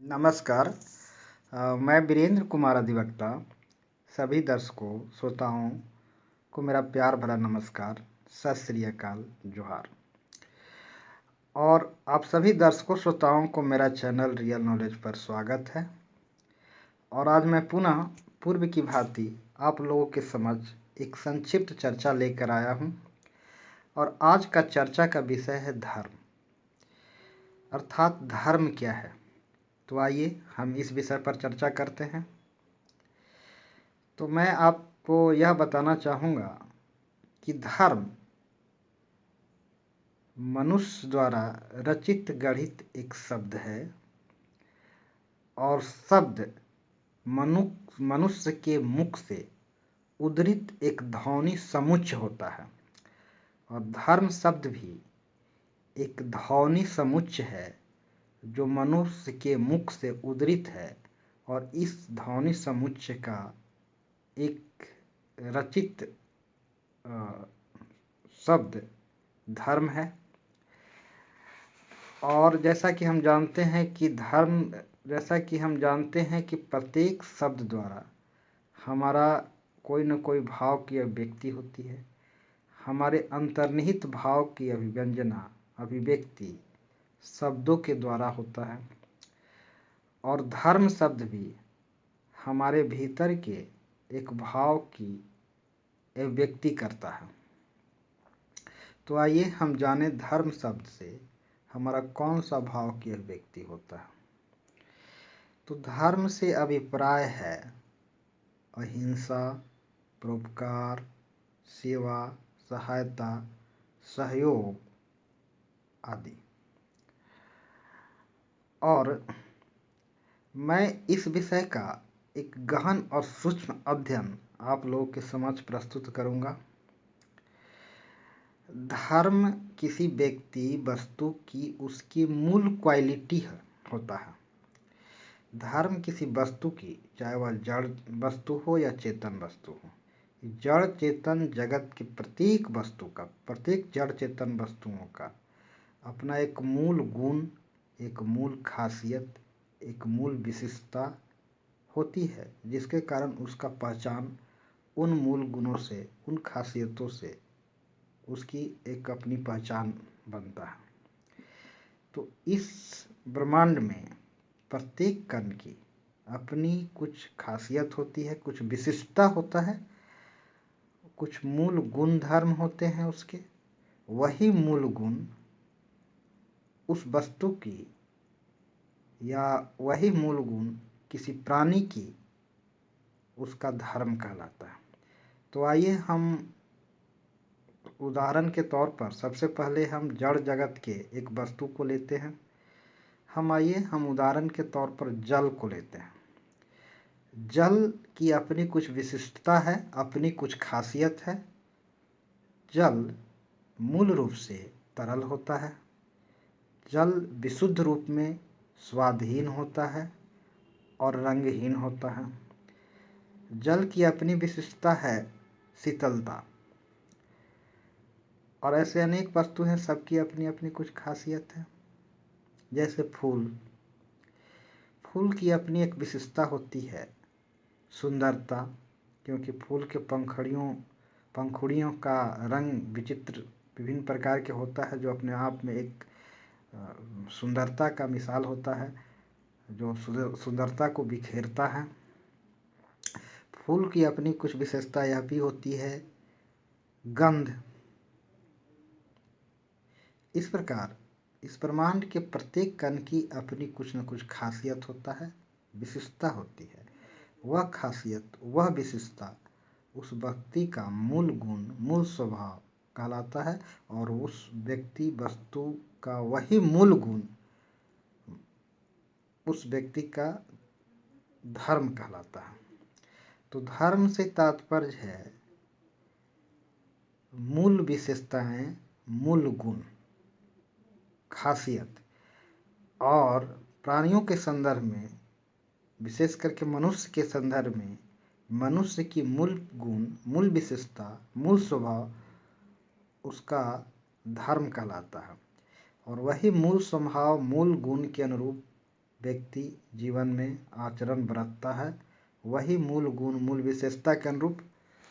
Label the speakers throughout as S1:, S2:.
S1: नमस्कार। मैं वीरेंद्र कुमार अधिवक्ता सभी दर्शकों श्रोताओं को मेरा प्यार भरा नमस्कार, सत श्री अकाल, जोहार। और आप सभी दर्शकों श्रोताओं को मेरा चैनल रियल नॉलेज पर स्वागत है। और आज मैं पुनः पूर्व की भांति आप लोगों के समक्ष एक संक्षिप्त चर्चा लेकर आया हूं। और आज का चर्चा का विषय है धर्म, अर्थात धर्म क्या है। तो आइए हम इस विषय पर चर्चा करते हैं। तो मैं आपको यह बताना चाहूँगा कि धर्म मनुष्य द्वारा रचित गढ़ित एक शब्द है और शब्द मनुष्य के मुख से उद्धृत एक ध्वनि समुच्चय होता है। और धर्म शब्द भी एक ध्वनि समुच्चय है जो मनुष्य के मुख से उद्धृत है। और इस ध्वनि समुच्चय का एक रचित शब्द धर्म है। और जैसा कि हम जानते हैं कि प्रत्येक शब्द द्वारा हमारा कोई न कोई भाव की अभिव्यक्ति होती है। हमारे अंतर्निहित भाव की अभिव्यक्ति शब्दों के द्वारा होता है। और धर्म शब्द भी हमारे भीतर के एक भाव की अभिव्यक्ति करता है। तो आइए हम जाने धर्म शब्द से हमारा कौन सा भाव की अभिव्यक्ति होता है। तो धर्म से अभिप्राय है अहिंसा, परोपकार, सेवा, सहायता, सहयोग आदि। और मैं इस विषय का एक गहन और सूक्ष्म अध्ययन आप लोगों के समक्ष प्रस्तुत करूंगा। धर्म किसी व्यक्ति वस्तु की उसकी मूल क्वालिटी होता है। धर्म किसी वस्तु की, चाहे वह जड़ वस्तु हो या चेतन वस्तु हो, जड़ चेतन जगत की प्रत्येक जड़ चेतन वस्तुओं का अपना एक मूल गुण, एक मूल खासियत, एक मूल विशिष्टता होती है, जिसके कारण उसका पहचान उन मूल गुणों से, उन खासियतों से उसकी एक अपनी पहचान बनता है। तो इस ब्रह्मांड में प्रत्येक कण की अपनी कुछ खासियत होती है, कुछ विशिष्टता होता है, कुछ मूल गुण धर्म होते हैं उसके। वही मूल गुण उस वस्तु की या वही मूल गुण किसी प्राणी की उसका धर्म कहलाता है। तो आइए हम उदाहरण के तौर पर सबसे पहले हम जड़ जगत के एक वस्तु को लेते हैं। हम उदाहरण के तौर पर जल को लेते हैं। जल की अपनी कुछ विशिष्टता है, अपनी कुछ खासियत है। जल मूल रूप से तरल होता है। जल विशुद्ध रूप में स्वादहीन होता है और रंगहीन होता है। जल की अपनी विशिष्टता है शीतलता। और ऐसे अनेक वस्तु हैं, सबकी अपनी अपनी कुछ खासियत है। जैसे फूल की अपनी एक विशिष्टता होती है सुंदरता, क्योंकि फूल के पंखुड़ियों का रंग विचित्र विभिन्न प्रकार के होता है, जो अपने आप में एक सुंदरता का मिसाल होता है, जो सुंदरता को बिखेरता है। फूल की अपनी कुछ विशेषता यह भी होती है गंध। इस प्रकार इस ब्रह्मांड के प्रत्येक कण की अपनी कुछ न कुछ खासियत होता है, विशिष्टता होती है। वह खासियत, वह विशिष्टता उस व्यक्ति का मूल गुण, मूल स्वभाव कहलाता है। और उस व्यक्ति वस्तु का वही मूल गुण उस व्यक्ति का धर्म कहलाता है। तो धर्म से तात्पर्य है मूल विशेषताएं, मूल गुण, खासियत। और प्राणियों के संदर्भ में, विशेष करके मनुष्य के संदर्भ में, मनुष्य की मूल गुण, मूल विशेषता, मूल स्वभाव उसका धर्म कहलाता है। और वही मूल स्वभाव, मूल गुण के अनुरूप व्यक्ति जीवन में आचरण बरतता है, वही मूल गुण मूल विशेषता के अनुरूप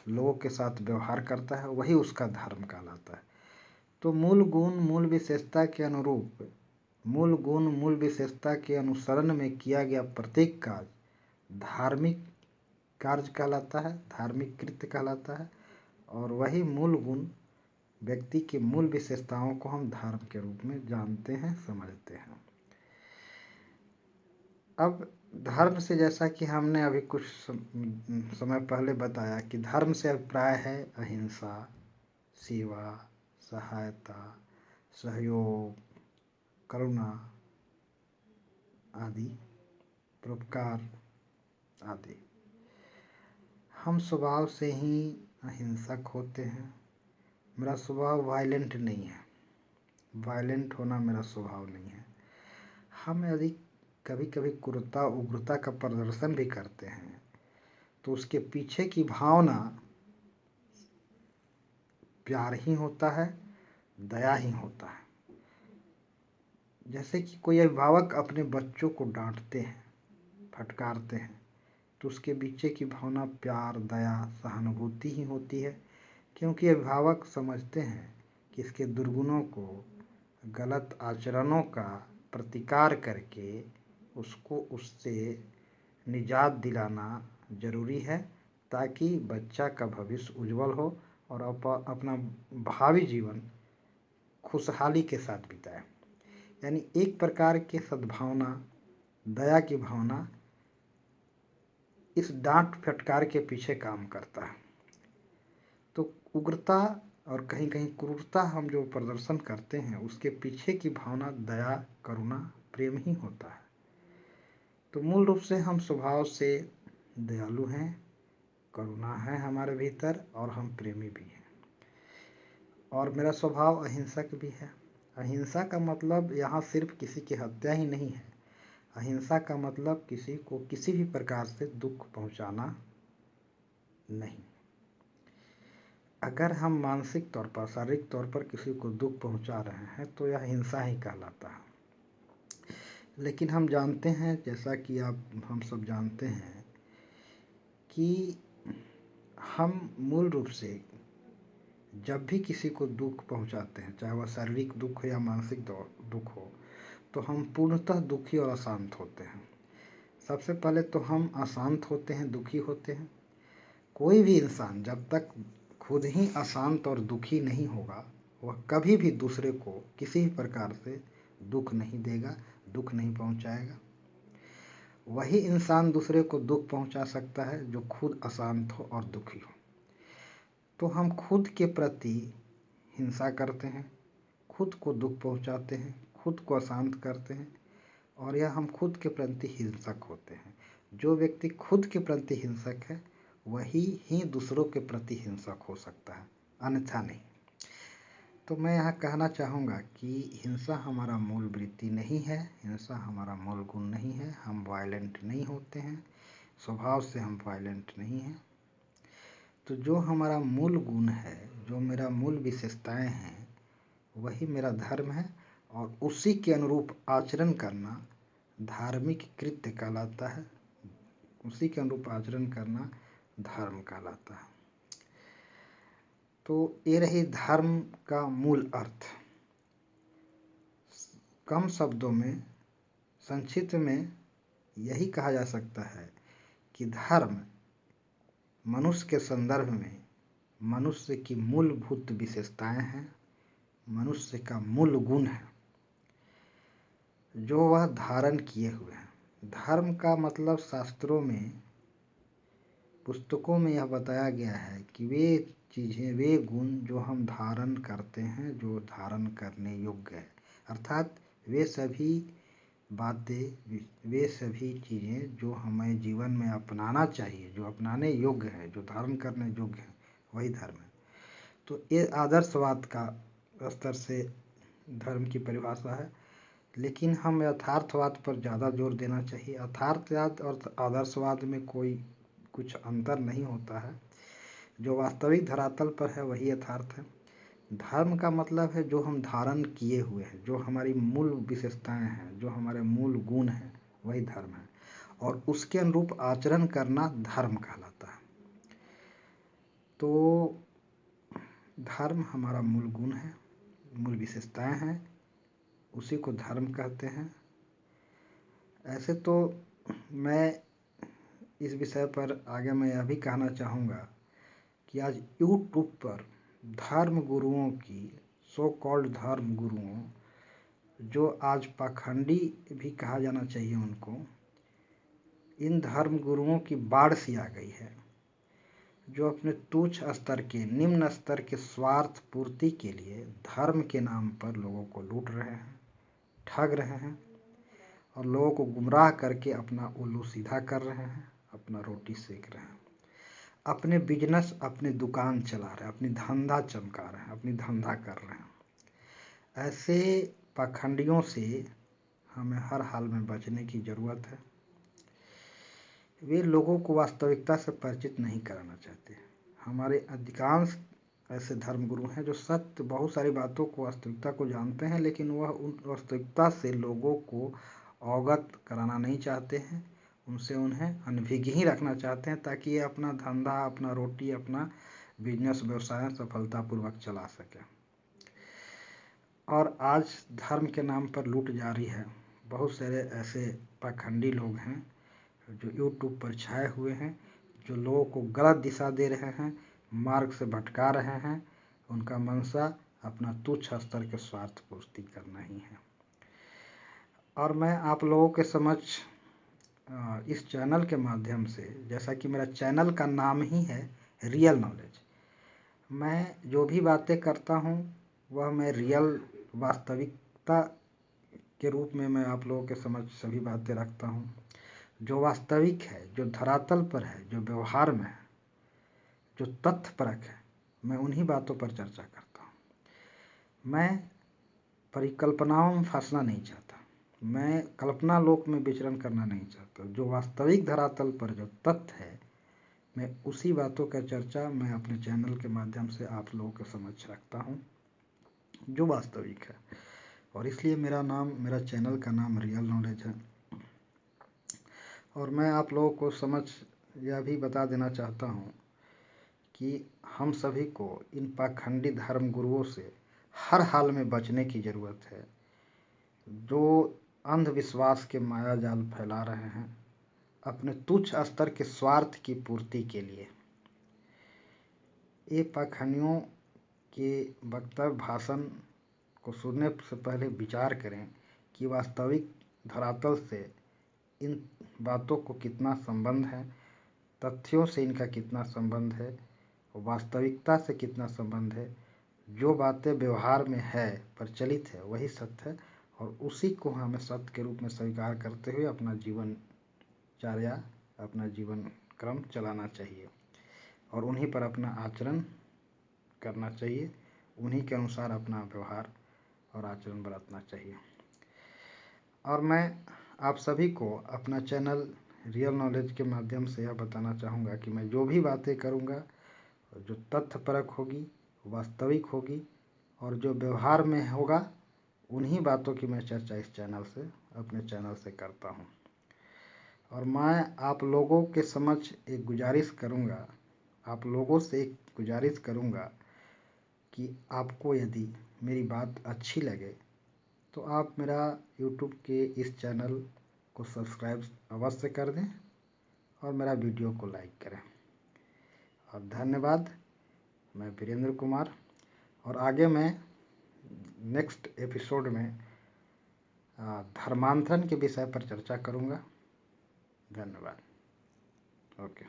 S1: लोगों के साथ व्यवहार करता है, वही उसका धर्म कहलाता है। तो मूल गुण मूल विशेषता के अनुरूप, मूल गुण मूल विशेषता के अनुसरण में किया गया प्रत्येक कार्य धार्मिक कार्य कहलाता है, धार्मिक कृत्य कहलाता है। और वही मूल गुण व्यक्ति की मूल विशेषताओं को हम धर्म के रूप में जानते हैं, समझते हैं। अब धर्म से, जैसा कि हमने अभी कुछ समय पहले बताया, कि धर्म से अभिप्राय है अहिंसा, सेवा, सहायता, सहयोग, करुणा आदि, परोपकार आदि। हम स्वभाव से ही अहिंसक होते हैं। मेरा स्वभाव वायलेंट नहीं है, वायलेंट होना मेरा स्वभाव नहीं है। हम यदि कभी कभी क्रूरता उग्रता का प्रदर्शन भी करते हैं तो उसके पीछे की भावना प्यार ही होता है, दया ही होता है। जैसे कि कोई अभिभावक अपने बच्चों को डांटते हैं, फटकारते हैं, तो उसके पीछे की भावना प्यार, दया, सहानुभूति ही होती है, क्योंकि अभिभावक समझते हैं कि इसके दुर्गुणों को, गलत आचरणों का प्रतिकार करके उसको उससे निजात दिलाना जरूरी है, ताकि बच्चा का भविष्य उज्जवल हो और अपना भावी जीवन खुशहाली के साथ बिताए। यानी एक प्रकार के सद्भावना, दया की भावना इस डांट फटकार के पीछे काम करता है। तो उग्रता और कहीं कहीं क्रूरता हम जो प्रदर्शन करते हैं, उसके पीछे की भावना दया, करुणा, प्रेम ही होता है। तो मूल रूप से हम स्वभाव से दयालु हैं, करुणा है हमारे भीतर, और हम प्रेमी भी हैं। और मेरा स्वभाव अहिंसक भी है। अहिंसा का मतलब यहाँ सिर्फ किसी की हत्या ही नहीं है। अहिंसा का मतलब किसी को किसी भी प्रकार से दुख पहुँचाना नहीं। अगर हम मानसिक तौर पर, शारीरिक तौर पर किसी को दुख पहुँचा रहे हैं तो यह हिंसा ही कहलाता है। लेकिन हम जानते हैं, जैसा कि हम सब जानते हैं, कि हम मूल रूप से जब भी किसी को दुख पहुंचाते हैं, चाहे वह शारीरिक दुख हो या मानसिक दुख हो, तो हम पूर्णतः दुखी और अशांत होते हैं। सबसे पहले तो हम अशांत होते हैं, दुखी होते हैं। कोई भी इंसान जब तक खुद ही अशांत और दुखी नहीं होगा, वह कभी भी दूसरे को किसी भी प्रकार से दुख नहीं देगा, दुख नहीं पहुंचाएगा। वही इंसान दूसरे को दुख पहुंचा सकता है जो खुद अशांत हो और दुखी हो। तो हम खुद के प्रति हिंसा करते हैं, खुद को दुख पहुंचाते हैं, खुद को अशांत करते हैं, और यह हम खुद के प्रति हिंसक होते हैं। जो व्यक्ति खुद के प्रति हिंसक है, वही ही दूसरों के प्रति हिंसक हो सकता है, अन्यथा नहीं। तो मैं यहाँ कहना चाहूँगा कि हिंसा हमारा मूल वृत्ति नहीं है, हिंसा हमारा मूल गुण नहीं है। हम वायलेंट नहीं होते हैं, स्वभाव से हम वायलेंट नहीं हैं। तो जो हमारा मूल गुण है, जो मेरा मूल विशेषताएं हैं, वही मेरा धर्म है, और उसी के अनुरूप आचरण करना धार्मिक कृत्य कहलाता है। उसी के अनुरूप आचरण करना धर्म कहलाता है। तो ये रही धर्म का मूल अर्थ। कम शब्दों में, संक्षिप्त में यही कहा जा सकता है कि धर्म मनुष्य के संदर्भ में मनुष्य की मूलभूत विशेषताएं हैं, मनुष्य का मूल गुण है, जो वह धारण किए हुए हैं। धर्म का मतलब शास्त्रों में, पुस्तकों में यह बताया गया है कि वे चीज़ें, वे गुण जो हम धारण करते हैं, जो धारण करने योग्य है। अर्थात वे सभी बातें, वे सभी चीज़ें जो हमें जीवन में अपनाना चाहिए, जो अपनाने योग्य है, जो धारण करने योग्य है, वही धर्म है। तो ये आदर्शवाद का स्तर से धर्म की परिभाषा है। लेकिन हम यथार्थवाद पर ज़्यादा जोर देना चाहिए। यथार्थवाद और आदर्शवाद में कोई कुछ अंतर नहीं होता है। जो वास्तविक धरातल पर है वही यथार्थ है। धर्म का मतलब है जो हम धारण किए हुए हैं, जो हमारी मूल विशेषताएं हैं, जो हमारे मूल गुण हैं, वही धर्म है, और उसके अनुरूप आचरण करना धर्म कहलाता है। तो धर्म हमारा मूल गुण है, मूल विशेषताएं हैं, उसी को धर्म कहते हैं। ऐसे तो मैं इस विषय पर आगे मैं यह भी कहना चाहूँगा कि आज यूट्यूब पर धर्म गुरुओं की, सो कॉल्ड धर्म गुरुओं, जो आज पाखंडी भी कहा जाना चाहिए उनको, इन धर्म गुरुओं की बाढ़ सी आ गई है, जो अपने तुच्छ स्तर के, निम्न स्तर के स्वार्थ पूर्ति के लिए धर्म के नाम पर लोगों को लूट रहे हैं, ठग रहे हैं, और लोगों को गुमराह करके अपना उल्लू सीधा कर रहे हैं, अपना रोटी सेक रहे हैं, अपने बिजनेस, अपनी दुकान चला रहे हैं, अपनी धंधा चमका रहे हैं, अपनी धंधा कर रहे हैं। ऐसे पाखंडियों से हमें हर हाल में बचने की ज़रूरत है। वे लोगों को वास्तविकता से परिचित नहीं कराना चाहते। हमारे अधिकांश ऐसे धर्मगुरु हैं जो सत्य, बहुत सारी बातों को, वास्तविकता को जानते हैं, लेकिन वह उन वास्तविकता से लोगों को अवगत कराना नहीं चाहते हैं, उनसे उन्हें अनभिज्ञ ही रखना चाहते हैं, ताकि ये अपना धंधा, अपना रोटी, अपना बिजनेस, व्यवसाय सफलतापूर्वक चला सकें। और आज धर्म के नाम पर लूट जारी है। बहुत सारे ऐसे पाखंडी लोग हैं जो यूट्यूब पर छाए हुए हैं, जो लोगों को गलत दिशा दे रहे हैं, मार्ग से भटका रहे हैं। उनका मंशा अपना तुच्छ स्तर के स्वार्थ पूर्ति करना ही है। और मैं आप लोगों के समक्ष इस चैनल के माध्यम से, जैसा कि मेरा चैनल का नाम ही है रियल नॉलेज, मैं जो भी बातें करता हूँ वह मैं रियल, वास्तविकता के रूप में मैं आप लोगों के समक्ष सभी बातें रखता हूँ। जो वास्तविक है, जो धरातल पर है, जो व्यवहार में है, जो तथ्यपरक है, मैं उन्हीं बातों पर चर्चा करता हूँ। मैं परिकल्पनाओं में फंसना नहीं चाहता, मैं कल्पना लोक में विचरण करना नहीं चाहता। जो वास्तविक धरातल पर जो तथ्य है, मैं उसी बातों का चर्चा मैं अपने चैनल के माध्यम से आप लोगों के समक्ष रखता हूँ, जो वास्तविक है। और इसलिए मेरा चैनल का नाम रियल नॉलेज है। और मैं आप लोगों को समझ यह भी बता देना चाहता हूँ कि हम सभी को इन पाखंडी धर्म गुरुओं से हर हाल में बचने की ज़रूरत है, जो अंधविश्वास के माया जाल फैला रहे हैं अपने तुच्छ स्तर के स्वार्थ की पूर्ति के लिए। ये पाखंडियों के वक्तव्य, भाषण को सुनने से पहले विचार करें कि वास्तविक धरातल से इन बातों को कितना संबंध है, तथ्यों से इनका कितना संबंध है, वास्तविकता से कितना संबंध है। जो बातें व्यवहार में है, प्रचलित है, वही सत्य है, और उसी को हमें सत्य के रूप में स्वीकार करते हुए अपना जीवनचर्या, अपना जीवन क्रम चलाना चाहिए, और उन्हीं पर अपना आचरण करना चाहिए, उन्हीं के अनुसार अपना व्यवहार और आचरण बरतना चाहिए। और मैं आप सभी को अपना चैनल रियल नॉलेज के माध्यम से यह बताना चाहूँगा कि मैं जो भी बातें करूँगा, जो तथ्यपरक होगी, वास्तविक होगी, और जो व्यवहार में होगा, उन्हीं बातों की मैं चर्चा इस चैनल से, अपने चैनल से करता हूँ। और मैं आप लोगों के समक्ष एक गुजारिश करूँगा, आप लोगों से एक गुजारिश करूँगा कि आपको यदि मेरी बात अच्छी लगे तो आप मेरा यूट्यूब के इस चैनल को सब्सक्राइब अवश्य कर दें और मेरा वीडियो को लाइक करें। और धन्यवाद। मैं वीरेंद्र कुमार, और आगे मैं नेक्स्ट एपिसोड में धर्मांतरण के विषय पर चर्चा करूँगा। धन्यवाद। ओके।